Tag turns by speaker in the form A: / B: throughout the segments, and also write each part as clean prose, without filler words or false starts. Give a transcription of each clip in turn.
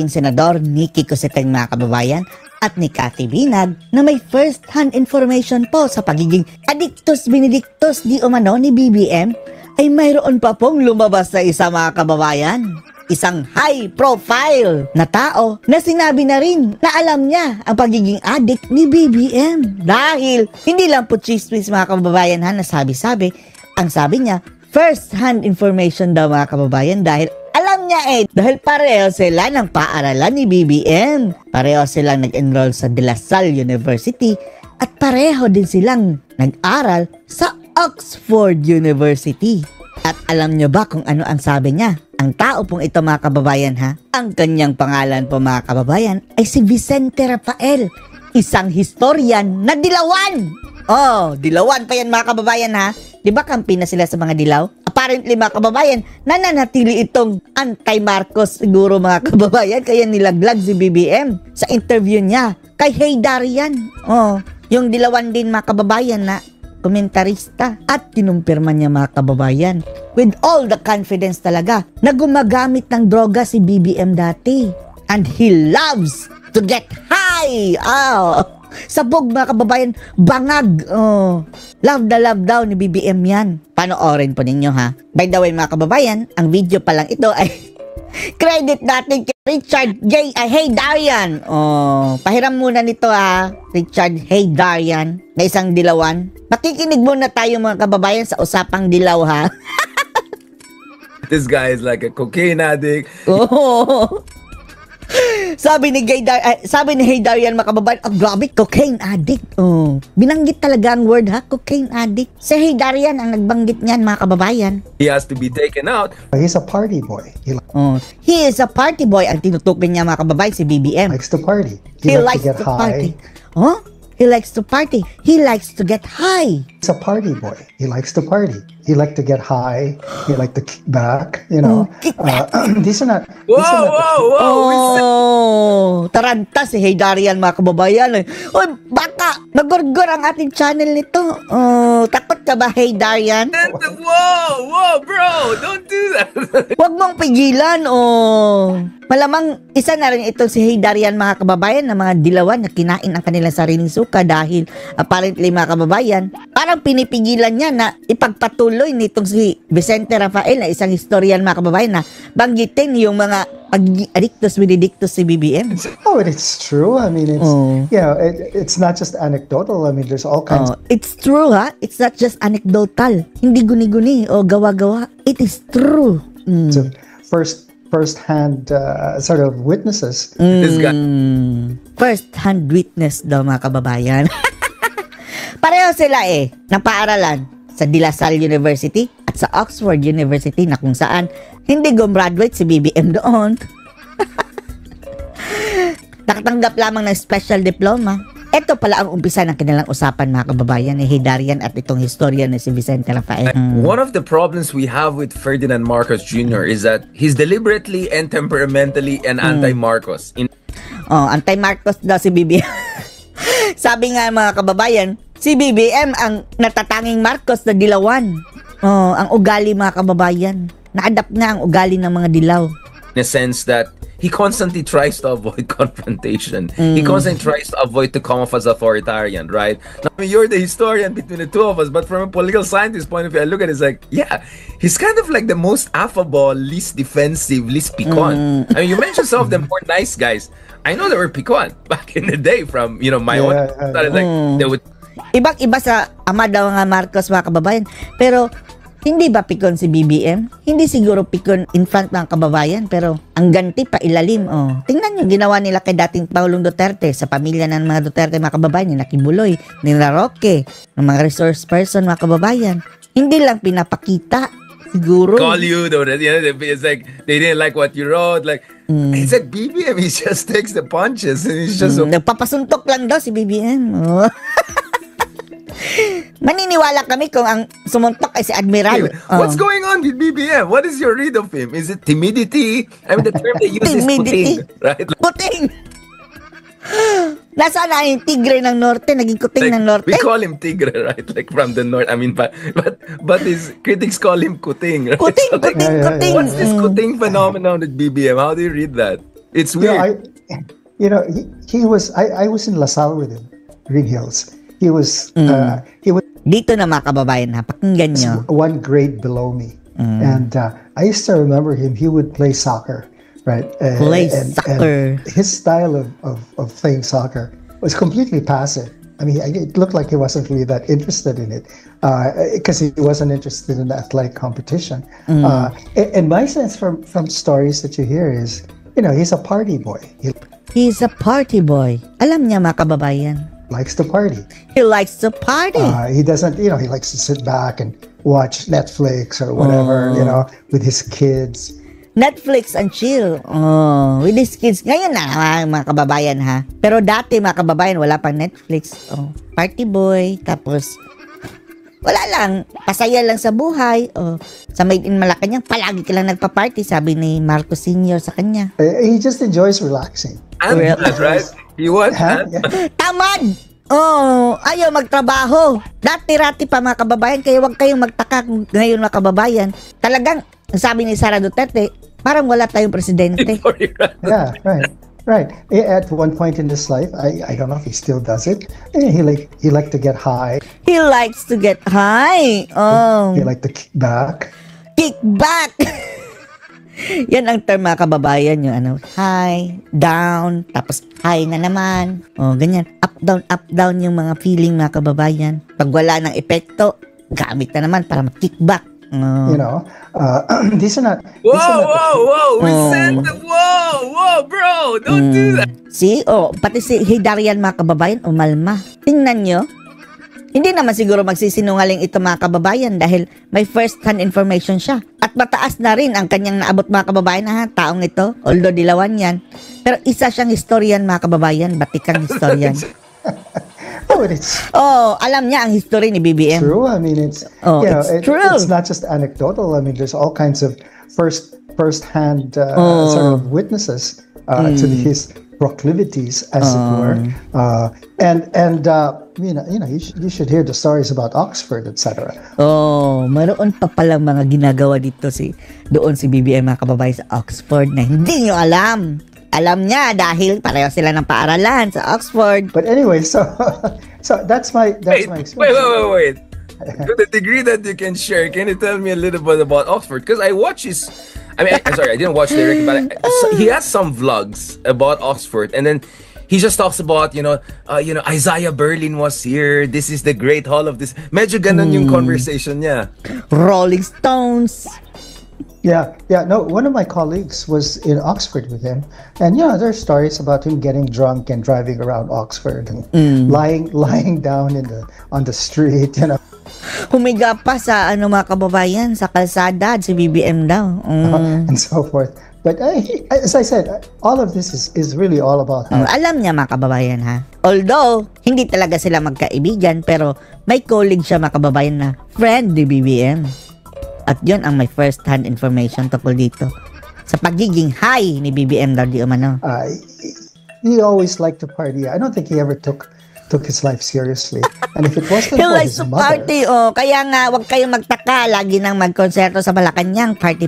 A: Senador Nikki Cosseteng mga kababayan at ni Cathy Binag na may first-hand information po sa pagiging adictus benedictus di umano ni BBM ay mayroon pa pong lumabas sa isa mga kababayan. Isang high-profile na tao na sinabi na rin na alam niya ang pagiging addict ni BBM. Dahil hindi lang po chismis mga kababayan na sabi-sabi, ang sabi niya first-hand information daw mga kababayan dahil alam niya dahil pareho sila ng paaralan ni BBM. Pareho silang nag-enroll sa De La Salle University at pareho din silang nag-aral sa Oxford University. At alam niyo ba kung ano ang sabi niya? Ang tao pong ito mga kababayan ang kanyang pangalan po mga kababayan ay si Vicente Rafael, isang historian na dilawan. Oh, dilawan pa yan mga kababayan Di ba kampi na sila sa mga dilaw? Apparently mga kababayan, nananatili itong anti-Marcos siguro mga kababayan, kaya nilaglag si BBM sa interview niya kay Hey Darian. Oh, yung dilawan din mga kababayan na komentarista at kinumpirma niya mga kababayan with all the confidence talaga na gumagamit ng droga si BBM dati. And he loves to get high. Sabog mga kababayan, bangag. Love daw ni BBM yan. Panoorin po ninyo By the way mga kababayan, ang video pa lang ito ay credit natin kay Richard J. Hey Darian. Pahiram muna nito Richard Hey Darian na isang dilawan. Makikinig muna tayo mga kababayan sa usapang dilaw
B: This guy is like a cocaine addict.
A: Sabi ni Hey Darian mga kababayan, grabe, cocaine addict. Binanggit talaga ang word cocaine addict. Si Hey Darian ang nagbanggit niyan mga kababayan.
B: He has to be taken out.
C: He's a party boy.
A: He is a party boy. Ang tinutukoy niya mga kababayan si BBM.
C: Likes to party.
A: He likes to get high. He likes to party. He likes to get high.
C: He's a party boy. He likes to party. He likes to get high. He likes to kick back.
A: Kick back.
C: These are not.
A: Taranta si Hey Darian mga kababayan. Baka nagurgur ang ating channel nito. Takot ka ba Hey Darian?
B: Whoa, bro, don't do that.
A: Huwag mong pigilan. Malamang isa na rin itong si Hey Darian mga kababayan na mga dilawan na kinain ang kanilang sariling suka dahil apparently mga kababayan, parang pinipigilan niya na ipagpatuloy nitong si Vicente Rafael na isang historian mga kababayan na banggitin yung mga adictus benedictus si BBM.
C: It's true. I mean, it's not just anecdotal. I mean, there's all kinds.
A: It's true It's not just anecdotal. Hindi guni-guni o gawa-gawa. It is true.
C: So first-hand sort of witnesses.
B: This guy.
A: First-hand witness daw mga kababayan. Pareho sila ng paaralan sa De La Salle University at sa Oxford University na kung saan hindi gumraduate si BBM doon. Nakatanggap lamang ng special diploma. Ito pala ang umpisa ng kanilang usapan mga kababayan ni Hey Darian at itong historian na si Vicente Rafael.
B: One of the problems we have with Ferdinand Marcos Jr. is that he's deliberately and temperamentally an anti-Marcos.
A: Anti-Marcos daw si BBM. Sabi nga mga kababayan, si BBM ang natatanging Marcos na dilawan. Ang ugali mga kababayan. Na-adapt na ang ugali ng mga dilaw.
B: In a sense that he constantly tries to avoid confrontation. He constantly tries to avoid to come off as authoritarian, right? Now, you're the historian between the two of us, but from a political scientist point of view, I look at it, it's like, yeah, he's kind of like the most affable, least defensive, least piquant. I mean, you mentioned some of them were nice guys. I know they were piquant back in the day from, my own. They would.
A: Ibang-iba sa ama daw nga Marcos mga kababayan. Pero hindi ba pikon si BBM? Hindi siguro pikon in front ng kababayan, pero ang ganti pa ilalim. Tingnan nyo, ginawa nila kay dating Pangulong Duterte sa pamilya ng mga Duterte mga kababayan, ni Kibuloy, ni Roque, ng mga resource person mga kababayan. Hindi lang pinapakita, siguro.
B: Call you, though. It's like, they didn't like what you wrote. Like, it's like BBM, he just takes the punches. And he's just
A: nagpapasuntok lang daw si BBM. Maniniwala kami kung ang sumuntok ay si Admiral.
B: What's going on with BBM? What is your read of him? Is it timidity? I mean, the term they use is kuting, right?
A: Kuting! Nasaan na yung tigre ng norte? Naging kuting ng norte?
B: We call him tigre, right? Like from the north. I mean, but his critics call him kuting, right?
A: Kuting, kuting, kuting.
B: What's this kuting phenomenon with BBM? How do you read that? It's
C: You know,
B: weird.
C: he was. I was in LaSalle with him, Green Hills. He was. He was
A: Dito na mga kababayan ha, pakinggan nyo.
C: one grade below me, and I used to remember him. He would play soccer, right?
A: Play soccer.
C: And his style of playing soccer was completely passive. I mean, it looked like he wasn't really that interested in it, because he wasn't interested in the athletic competition. And my sense from stories that you hear is, he's a party boy. He
A: He's a party boy. Alam niya mga kababayan.
C: likes to party.
A: He likes to party.
C: He doesn't, he likes to sit back and watch Netflix or whatever, with his kids.
A: Netflix and chill. Oh, with his kids. Ngayon na mga kababayan ha. Pero dati mga kababayan wala pang Netflix. Oh, party boy. Tapos wala lang. Pasaya lang sa buhay. Oh, sa Made in Malacanang palagi ka lang nagpa-party, sabi ni Marcos Sr. sa kanya.
C: He just enjoys relaxing.
B: And that, right? You what?
C: Huh?
B: And-
C: Yeah.
A: Tamad! Oh, ayaw magtrabaho. Dati-rati pa mga kababayan, kaya huwag kayong magtaka ngayon mga kababayan. Talagang, sabi ni Sara Duterte, parang wala tayong presidente.
C: Yeah, right. At one point in his life, I don't know if he still does it. He liked to get high.
A: He likes to get high. Oh,
C: He liked to kick back.
A: kick back. Yan ang term mga kababayan, yung high, down, tapos high na naman. Oh, ganyan. Up, down yung mga feeling mga kababayan. Pag wala ng epekto, gamit na naman para mag-kick back. Oh.
C: These are not.
B: Whoa! We said that. Whoa, bro! Don't do that.
A: See? Oh, pati si Hidarian mga kababayan, umalma. Tingnan nyo. Hindi naman siguro magsisinungaling ito mga kababayan dahil may first-hand information siya. At mataas na rin ang kanyang naabot mga kababayan na taong ito. Although dilawan yan. Pero isa siyang historian mga kababayan. Batikang historian. Oh, alam niya ang history ni BBM.
C: True. I mean, it's
A: true.
C: It's not just anecdotal. I mean, there's all kinds of first-hand sort of witnesses to his proclivities, as it were. You should hear the stories about Oxford, etc.
A: Oh, mayroon pa palang mga ginagawa dito doon si BBM mga kababayan sa Oxford na hindi nyo alam. Alam niya dahil pareho sila ng paaralan sa Oxford.
C: But anyway, so that's my experience.
B: Wait. To the degree that you can share, can you tell me a little bit about Oxford? Because I watch his. I'm sorry, I didn't watch directly, but he has some vlogs about Oxford, and then he just talks about Isaiah Berlin was here. This is the Great Hall of this. Medyo ganun yung conversation niya.
A: Rolling Stones.
C: Yeah. No, one of my colleagues was in Oxford with him, and there's stories about him getting drunk and driving around Oxford and lying down on the street.
A: Humiga pa sa mga kababayan sa kalsada si BBM daw.
C: And so forth. But as I said, all of this is really all about how.
A: Alam niya mga kababayan ha. Although hindi talaga sila magkaibigan pero may colleague siya mga kababayan na friend ni BBM. At yun ang may first-hand information tungkol dito. Sa pagiging high ni BBM daw di umano.
C: He always liked to party. I don't think he ever took his life seriously. And if it wasn't
A: He
C: for
A: likes
C: his
A: to
C: mother...
A: party. Oh, kaya nga, wag kayong magtaka. Lagi nang magkonserto sa Malacanang. Party.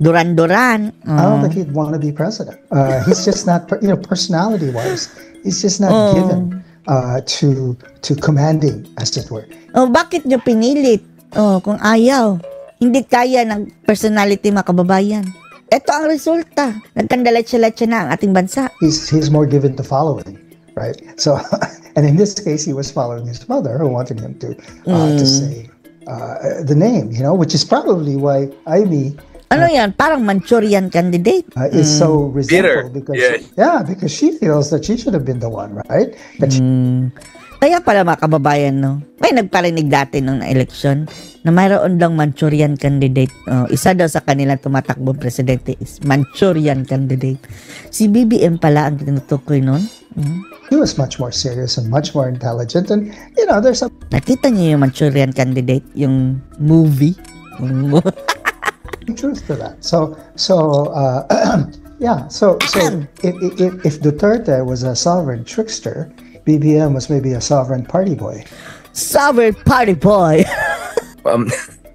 A: Duran-duran.
C: I don't think he'd want to be president. He's just not, personality-wise, he's just not given to commanding, as it were.
A: Oh, bakit nyo pinilit? Oh, kung ayaw. Hindi kaya ng personality mga kababayan. Ito ang resulta. Nagkandalatsa-latsa na ang ating bansa.
C: He's more given to following, right? So, and in this case, he was following his mother, who wanted him to say the name, which is probably why Amy
A: yan? Parang Manchurian candidate.
C: is so resentful
B: Bitter.
C: because she feels that she should have been the one, right? That
A: Kaya pala mga kababayan, no? May nagparinig dati nung eleksyon na mayroon daw Manchurian candidate. Isa daw sa kanilang tumatakbong presidente is Manchurian candidate. Si BBM pala ang tinutukoy nun.
C: he was much more serious and much more intelligent, and there's some
A: Nakita niyo yung Manchurian candidate, yung movie?
C: truth to that. So if Duterte was a sovereign trickster, BBM was maybe a sovereign party boy.
A: Sovereign party boy.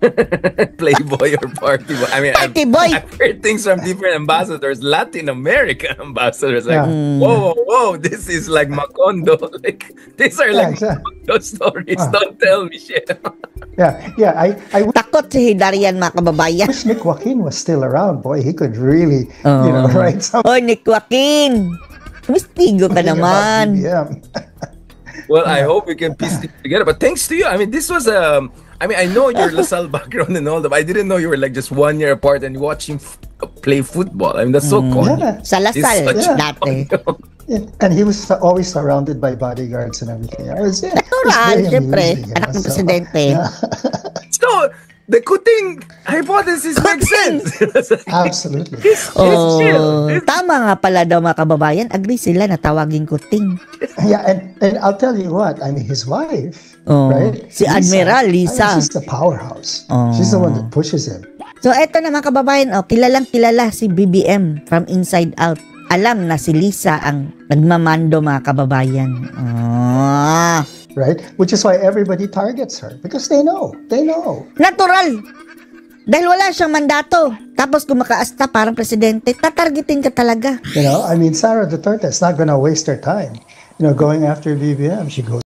B: Playboy or party boy. I mean,
A: Party boy.
B: I've heard things from different ambassadors, Latin American ambassadors. Like,
C: Yeah.
B: whoa, this is like Macondo. Like, these are
C: Yeah,
B: like
C: exactly.
B: Macondo stories. Don't tell me shit.
C: Yeah. I
A: Takot si Hidarian, mga kababayan.
C: wish Nick Joaquin was still around. Boy, he could really, write something
A: Oy, Nick Joaquin! Mistigo ka
C: about
A: naman.
C: BBM.
B: Well, I hope we can piece it together. But thanks to you, I mean, this was I mean, I know your LaSalle background and all that, but I didn't know you were like just 1 year apart and watching play football. I mean, that's so cool.
C: Yeah.
A: Sa Lasal,
B: It's such-
A: dati.
C: Yeah, and he was always surrounded by bodyguards and everything. It was
A: Natural,
C: very
A: syempre.
C: amusing,
A: Anak ng
C: So,
A: presidente.
C: yeah,
B: So, the Kuting hypothesis makes
A: Kuting!
B: sense.
C: absolutely.
A: Oh,
B: chill.
A: tama nga pala daw mga kababayan. Agree sila na tawagin kuting.
C: Yeah, and I'll tell you what. I mean, his wife,
A: Oh,
C: right?
A: si Admiral Lisa.
C: I mean, she's the powerhouse.
A: Oh.
C: She's the one that pushes him.
A: So, eto na mga kababayan, kilalang kilala si BBM from Inside Out. Alam na si Lisa ang nagmamando mga kababayan.
C: Right? Which is why everybody targets her because they know.
A: Natural! Dahil wala siyang mandato. Tapos kung makaasta parang presidente, tatargetin ka talaga.
C: I mean, Sara Duterte is not going to waste her time, going after BBM. She goes